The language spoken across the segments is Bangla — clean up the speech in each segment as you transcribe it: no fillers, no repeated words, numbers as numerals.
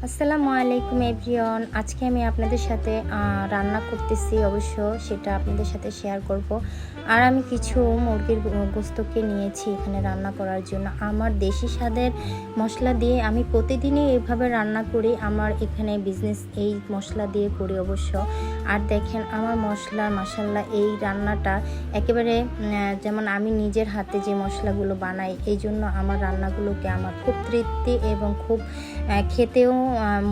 আসসালামু আলাইকুম এভরিওয়ান। আজকে আমি আপনাদের সাথে রান্না করতেছি, অবশ্য সেটা আপনাদের সাথে শেয়ার করব। আর আমি কিছু মুরগির গোস্তকে নিয়েছি এখানে রান্না করার জন্য। আমার দেশি স্বাদের মশলা দিয়ে আমি প্রতিদিনই এইভাবে রান্না করি। আমার এখানে বিজনেস এই মশলা দিয়ে করি অবশ্য। আর দেখেন আমার মশলা মাশাল্লাহ, এই রান্নাটা একেবারে যেমন আমি নিজের হাতে যে মশলাগুলো বানাই, এই জন্য আমার রান্নাগুলোকে আমার খুব তৃপ্তি এবং খুব খেতেও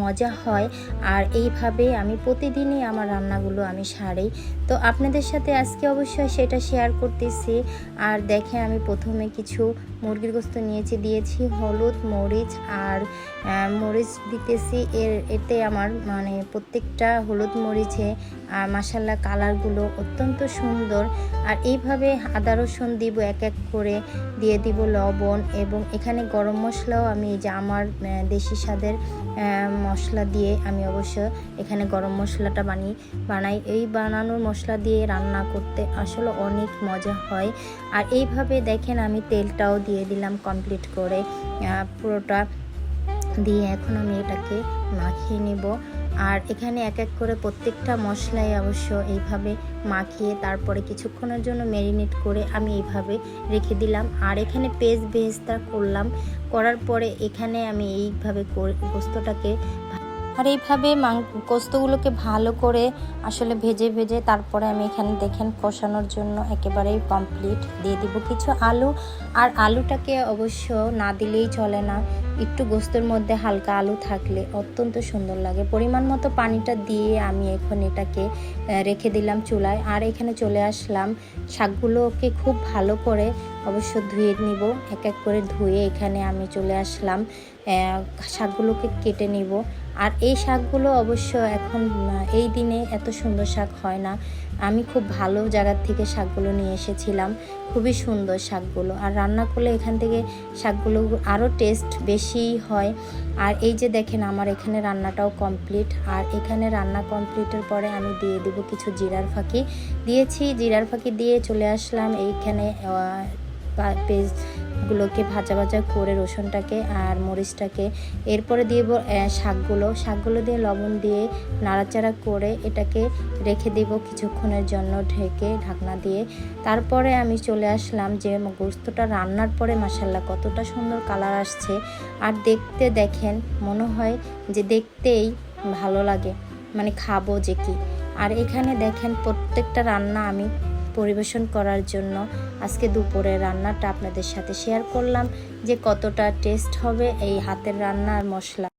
মজা হয়। আর এইভাবে আমি প্রতিদিনই আমার রান্নাগুলো আমি সারি। তো আপনাদের সাথে আজকে অবশ্যই সেটা শেয়ার করতেছি। আর দেখেন আমি প্রথমে কিছু মুরগির গোস্ত দিয়েছি হলুদ মরিচ আর মরিচ দিতেছি। এতে আমার প্রত্যেকটা হলুদ মরিচে মাশাল্লাহ কালারগুলো অত্যন্ত সুন্দর। আর এইভাবে আদা রসুন দিব এক এক করে, দিয়ে দিব লবণ, এবং এখানে গরম মশলাও আমি যে আমার দেশি স্বাদের মশলা দিয়ে আমি অবশ্য এখানে গরম মশলাটা বানাই। এই বানানোর মশলা দিয়ে রান্না করতে আসলে অনেক মজা হয়। আর এইভাবে দেখেন আমি তেলটাও দিয়ে দিলাম কমপ্লিট করে পুরোটা দিয়ে। এখন আমি এটাকে মাখিয়ে নেব। আর এখানে এক এক করে প্রত্যেকটা মশলাই অবশ্য এইভাবে মাখিয়ে তারপরে কিছুক্ষণের জন্য ম্যারিনেট করে আমি এইভাবে রেখে দিলাম। আর এখানে পেস্ট বেরেস্তা করার পরে এখানে আমি এইভাবে গোস্তটাকে আর এইভাবে গোস্তগুলোকে ভালো করে আসলে ভেজে তারপরে আমি এখানে দেখেন কষানোর জন্য একেবারেই কমপ্লিট দিয়ে দিব কিছু আলু। আর আলুটাকে অবশ্য না দিলেই চলে না, একটু গোস্তের মধ্যে হালকা আলু থাকলে অত্যন্ত সুন্দর লাগে। পরিমাণ মতো পানিটা দিয়ে আমি এখন এটাকে রেখে দিলাম চুলায়। আর এখানে চলে আসলাম, শাকগুলোকে খুব ভালো করে অবশ্য ধুয়ে নিব। এক এক করে ধুয়ে এখানে আমি চলে আসলাম, শাকগুলোকে কেটে নিব। আর এই শাকগুলো অবশ্য এখন এই দিনে এত সুন্দর শাক হয় না। আমি খুব ভালো জায়গার থেকে শাকগুলো নিয়ে এসেছিলাম, খুবই সুন্দর শাকগুলো। আর রান্না করলে এখান থেকে শাকগুলো আরও টেস্ট বেশি হয়। আর এই যে দেখেন আমার এখানে রান্নাটাও কমপ্লিট। আর এখানে রান্না কমপ্লিটের পরে আমি দিয়ে দেব কিছু জিরার ফাঁকি জিরার ফাঁকি দিয়ে চলে আসলাম এইখানে পেঁয়াজগুলোকে ভাজা করে রসুনটাকে আর মরিচটাকে। এরপরে দিয়ে শাকগুলো দিয়ে লবণ দিয়ে নাড়াচাড়া করে এটাকে রেখে দেব কিছুক্ষণের জন্য ঢাকনা দিয়ে। তারপরে আমি চলে আসলাম যে গোস্তটা রান্নার পরে মাশাল্লাহ কতটা সুন্দর কালার আসছে। আর দেখতে দেখেন মনে হয় যে দেখতেই ভালো লাগে, খাবো যে কি। আর এখানে দেখেন প্রত্যেকটা রান্না আমি পরিবেশন করার জন্য আজকে দুপুরের রান্নাটা আপনাদের সাথে শেয়ার করলাম যে কতটা টেস্ট হবে এই হাতের রান্না আর মশলা।